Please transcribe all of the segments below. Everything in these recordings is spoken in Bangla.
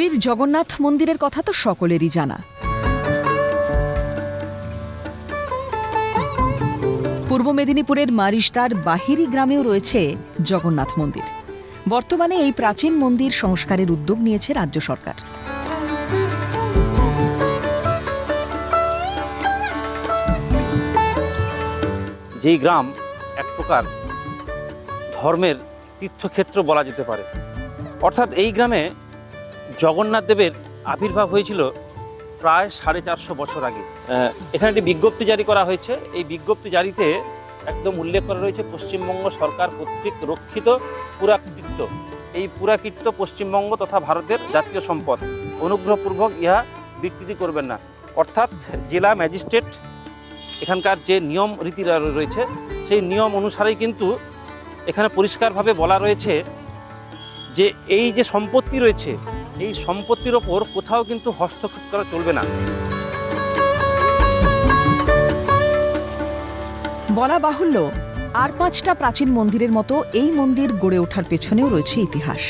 পুরীর জগন্নাথ মন্দিরের কথা তো সকলেরই জানা। পূর্ব মেদিনীপুরের মারিশদার বাহিরি গ্রামেও রয়েছে জগন্নাথ মন্দির। বর্তমানে এই প্রাচীন মন্দির সংস্কারের উদ্যোগ নিয়েছে রাজ্য সরকার। যেই গ্রাম এক প্রকার ধর্মের তীর্থক্ষেত্র বলা যেতে পারে, অর্থাৎ এই গ্রামে জগন্নাথ দেবের আবির্ভাব হয়েছিল প্রায় 450 বছর আগে। এখানে একটি বিজ্ঞপ্তি জারি করা হয়েছে। এই বিজ্ঞপ্তি জারিতে একদম উল্লেখ করা রয়েছে পশ্চিমবঙ্গ সরকার কর্তৃক রক্ষিত পুরাকীর্ত। এই পুরাকীর্ত পশ্চিমবঙ্গ তথা ভারতের জাতীয় সম্পদ, অনুগ্রহপূর্বক ইহা বিকৃতি করবেন না। অর্থাৎ জেলা ম্যাজিস্ট্রেট এখানকার যে নিয়ম রীতি রয়েছে সেই নিয়ম অনুসারেই কিন্তু এখানে পরিষ্কারভাবে বলা রয়েছে যে এই যে সম্পত্তি রয়েছে এই সম্পত্তির ওপর কোথাও কিন্তু হস্তক্ষেপ করা চলবে না। বলা বাহুল্য, আর 5টা প্রাচীন মন্দিরের মতো এই মন্দির গড়ে ওঠার পেছনেও রয়েছে ইতিহাস,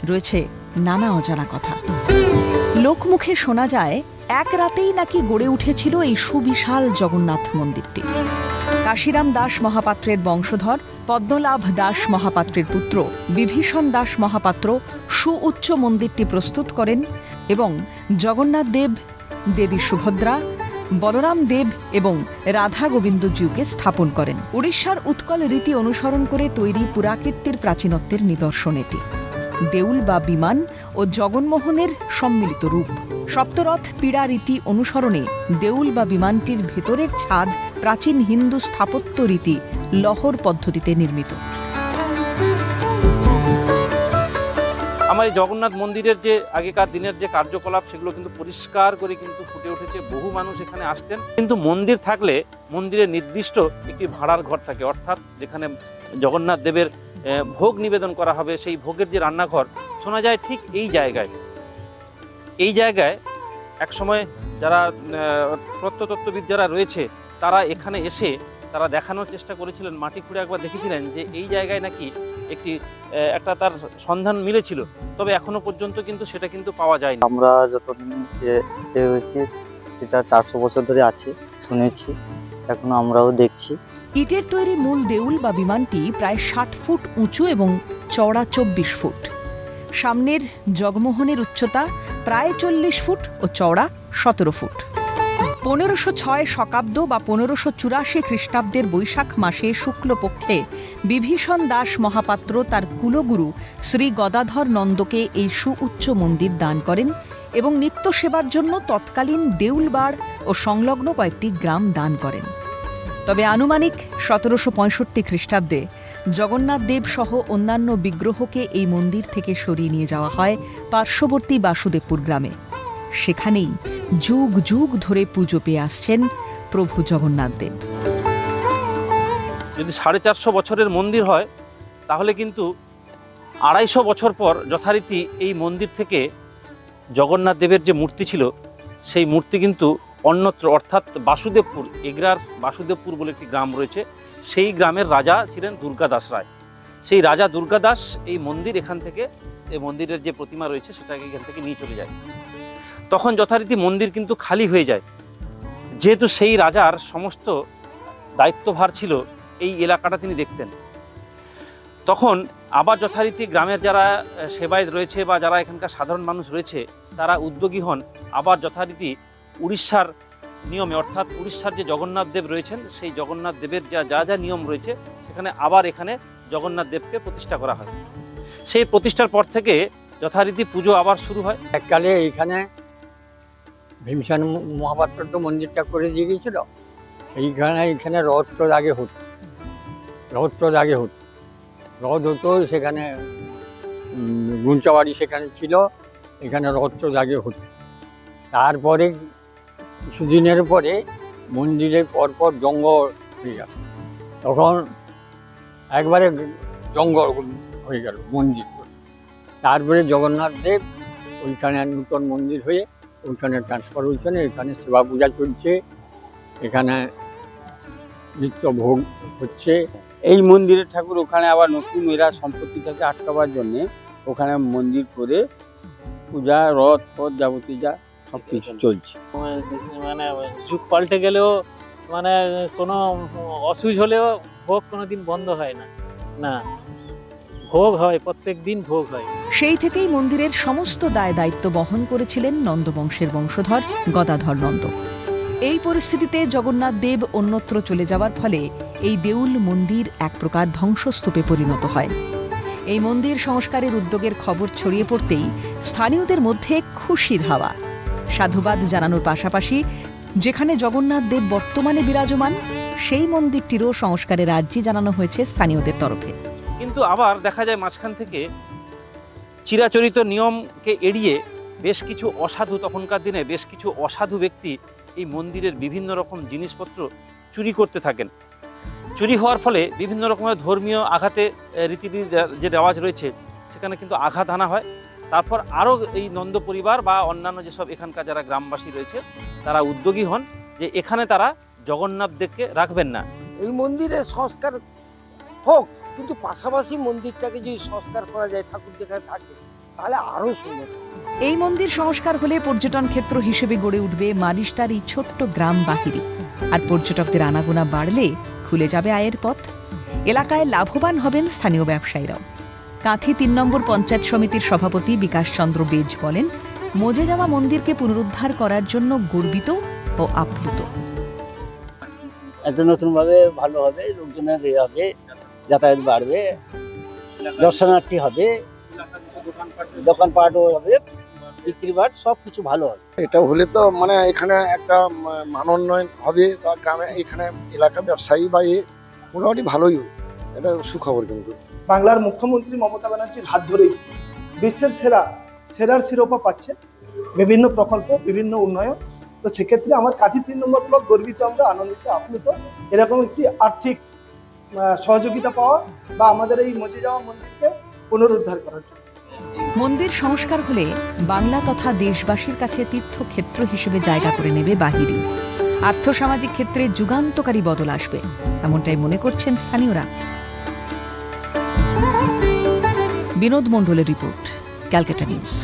রয়েছে নানা অজানা কথা। লোকমুখে শোনা যায় এক রাতেই নাকি গড়ে উঠেছিল এই সুবিশাল জগন্নাথ মন্দিরটি। কাশিরাম দাস মহাপাত্রের বংশধর পদ্মলাভ দাস মহাপাত্রের পুত্র বিভীষণ দাস মহাপাত্র সুউচ্চ মন্দিরটি প্রস্তুত করেন এবং জগন্নাথ দেব, দেবী সুভদ্রা, বলরাম দেব এবং রাধা গোবিন্দজিউকে স্থাপন করেন। উড়িষ্যার উৎকল রীতি অনুসরণ করে তৈরি পুরাকীর্তির প্রাচীনত্বের নিদর্শন এটি। দেউল বা বিমান ও জগন্মোহনের সম্মিলিত রূপ। সপ্তরথ পীড়া রীতি অনুসরণে দেউল বা বিমানটির ভেতরের ছাদ প্রাচীন হিন্দু স্থাপত্য রীতি লহর পদ্ধতিতে নির্মিত। আমার এই জগন্নাথ মন্দিরের যে আগেকার দিনের যে কার্যকলাপ সেগুলো কিন্তু পরিষ্কার করে কিন্তু ফুটে উঠেছে। বহু মানুষ এখানে আসতেন, কিন্তু মন্দির থাকলে মন্দিরের নির্দিষ্ট একটি ভাড়ার ঘর থাকে, অর্থাৎ যেখানে জগন্নাথ দেবের ভোগ নিবেদন করা হবে সেই ভোগের যে রান্নাঘর শোনা যায় ঠিক এই জায়গায় একসময় যারা প্রত্নতত্ত্ববিদ যারা রয়েছে তারা এখানে এসে তারা দেখানোর চেষ্টা করেছিলেন, মাটি খুঁড়ে একবার দেখেছিলেন যে এই জায়গায় নাকি একটা তার সন্ধান মিলেছিল, তবে এখনো পর্যন্ত কিন্তু সেটা কিন্তু পাওয়া যায়নি। আমরা যতদিন হয়েছি সেটা 400 বছর ধরে আছে শুনেছি, এখন আমরাও দেখছি। ইটের তৈরি মূল দেউল বা বিমানটি প্রায় 60 ফুট উঁচু এবং চওড়া 24 ফুট। সামনের জগমোহনের উচ্চতা প্রায় 40 ফুট ও চওড়া 17 ফুট। 1506 শকাব্দ বা 1584 খ্রিস্টাব্দের বৈশাখ মাসে শুক্লপক্ষে বিভীষণ দাস মহাপাত্র তার কুলগুরু শ্রী গদাধর নন্দকে এই সুউচ্চ মন্দির দান করেন এবং নিত্য সেবার জন্য তৎকালীন দেউলবাড় ও সংলগ্ন কয়েকটি গ্রাম দান করেন। তবে আনুমানিক 1765 খ্রিস্টাব্দে জগন্নাথ দেব সহ অন্যান্য বিগ্রহকে এই মন্দির থেকে সরিয়ে নিয়ে যাওয়া হয় পার্শ্ববর্তী বাসুদেবপুর গ্রামে। সেখানেই যুগ যুগ ধরে পুজো পেয়ে আসছেন প্রভু জগন্নাথ দেব। যদি 450 বছরের মন্দির হয় তাহলে কিন্তু 250 বছর পর যথারীতি এই মন্দির থেকে জগন্নাথ দেবের যে মূর্তি ছিল সেই মূর্তি কিন্তু অন্যত্র, অর্থাৎ বাসুদেবপুর, এগরার বাসুদেবপুর বলে একটি গ্রাম রয়েছে, সেই গ্রামের রাজা ছিলেন দুর্গাদাস রায়। সেই রাজা দুর্গাদাস এই মন্দির এখান থেকে, এই মন্দিরের যে প্রতিমা রয়েছে সেটাকে এখান থেকে নিয়ে চলে যায়। তখন যথারীতি মন্দির কিন্তু খালি হয়ে যায়, যেহেতু সেই রাজার সমস্ত দায়িত্বভার ছিল এই এলাকাটা তিনি দেখতেন। তখন আবার যথারীতি গ্রামের যারা সেবায়েত রয়েছে বা যারা এখানকার সাধারণ মানুষ রয়েছে তারা উদ্যোগী হন, আবার যথারীতি উড়িষ্যার নিয়মে, অর্থাৎ উড়িষ্যার যে জগন্নাথ দেব রয়েছেন সেই জগন্নাথ দেবের যা নিয়ম রয়েছে সেখানে আবার এখানে জগন্নাথ দেবকে প্রতিষ্ঠা করা হয়। সেই প্রতিষ্ঠার পর থেকে যথারীতি পুজো আবার শুরু হয়। এককালে এইখানে ভীমসেন মহাপাত্র তো মন্দিরটা করে দিয়ে গিয়েছিল। এখানে রথ আগে হতো, রথ হতো সেখানে, গুঞ্চাবাড়ি সেখানে ছিল, এখানে রথ আগে হতো। তারপরে কিছুদিনের পরে মন্দিরের পরপর জঙ্গল হয়ে গেল, তখন একবারে জঙ্গল হয়ে গেল মন্দির। তারপরে জগন্নাথ দেব ওইখানে নূতন মন্দির হয়ে ওইখানে ট্রান্সফার হয়েছে, এখানে সেবা পূজা চলছে, এখানে নিত্য ভোগ হচ্ছে। এই মন্দিরের ঠাকুর ওখানে আবার নতুন এরা সম্পত্তিটাকে আটকাবার জন্যে ওখানে মন্দির করে পূজা রথ ফথ যাবতীয় যা সব কিছু চলছে। মানে যুগ পাল্টে গেলেও মানে কোনো অসুজ হলেও ভোগ কোনোদিন বন্ধ হয় না। না, ভোগ হয়, প্রত্যেক দিন ভোগ হয়। সেই থেকেই মন্দিরের সমস্ত দায় দায়িত্ব বহন করেছিলেন নন্দবংশের বংশধর গদাধর নন্দ। এই পরিস্থিতিতে জগন্নাথ দেব অন্যত্র চলে যাওয়ার ফলে এই দেউল মন্দির এক প্রকার ধ্বংসস্তূপে পরিণত হয়। এই মন্দির সংস্কারের উদ্যোগের খবর ছড়িয়ে পড়তেই স্থানীয়দের মধ্যে খুশির হাওয়া। সাধুবাদ জানানোর পাশাপাশি যেখানে জগন্নাথ দেব বর্তমানে বিরাজমান সেই মন্দিরটিরও সংস্কারের আর্জি জানানো হয়েছে স্থানীয়দের তরফে। কিন্তু আবার দেখা যায় মাঝখান থেকে চিরাচরিত নিয়মকে এড়িয়ে বেশ কিছু অসাধু, তখনকার দিনে বেশ কিছু অসাধু ব্যক্তি এই মন্দিরের বিভিন্ন রকম জিনিসপত্র চুরি করতে থাকেন। চুরি হওয়ার ফলে বিভিন্ন রকমের ধর্মীয় আঘাতে রীতিনীতি যে রেওয়াজ রয়েছে সেখানে কিন্তু আঘাত আনা হয়। তারপর আরও এই নন্দ পরিবার বা অন্যান্য যেসব এখানকার যারা গ্রামবাসী রয়েছে তারা উদ্যোগী হন যে এখানে তারা জগন্নাথ দেবকে রাখবেন না। এই মন্দিরের সংস্কার হোক, কিন্তু পাশাপাশি মন্দিরটাকে যদি সংস্কার করা যায়, ঠাকুর যেখানে থাকে, তাহলে আরও সুন্দর। এই মন্দির সংস্কার হলে পর্যটন ক্ষেত্র হিসেবে গড়ে উঠবে মারিস্তার এই ছোট্ট গ্রাম বাহিরি। আর পর্যটকদের আনাগোনা বাড়লে খুলে যাবে আয়ের পথ। এলাকায় লাভবান হবেন স্থানীয় ব্যবসায়ীরাও। কাঁথি ৩ নম্বর পঞ্চায়েত সমিতির সভাপতি বিকাশ চন্দ্র বেজ বলেন, মজে যাওয়া মন্দিরকে পুনরুদ্ধার করার জন্য গর্বিত ও আপ্লুত। একটা নতুনভাবে ভালো হবে, লোকজনের হবে, যাতায়াত বাড়বে, দর্শনার্থী হবে, দোকানপাটও হবে, বিক্রি বাট সব কিছু ভালো হবে। এটা হলে তো মানে এখানে একটা মানোন্নয়ন হবে বা গ্রামে এখানে এলাকা ব্যবসায়ী বা মোটামুটি ভালোই, এটা সুখবর। কিন্তু বাংলার মুখ্যমন্ত্রী মমতা ব্যানার্জির হাত ধরেই বিশ্বের সেরার শিরোপা পাচ্ছে বিভিন্ন প্রকল্প, বিভিন্ন উন্নয়ন। তো সেক্ষেত্রে আমার কাঁথি ৩ নম্বর ব্লক গর্বিত, আমরা আনন্দিত, আপ্লুত এরকম একটি আর্থিক সহযোগিতা পাওয়া বা আমাদের এই মজে যাওয়া মন্দিরকে পুনরুদ্ধার করার জন্য। মন্দির সংস্কার হলে বাংলা তথা দেশবাসীর কাছে তীর্থক্ষেত্র হিসেবে জায়গা করে নেবে বাহিরি। আর্থসামাজিক ক্ষেত্রে যুগান্তকারী বদল আসবে, এমনটাই মনে করছেন স্থানীয়রা। বিনোদ মণ্ডলের রিপোর্ট, ক্যালকাটা নিউজ।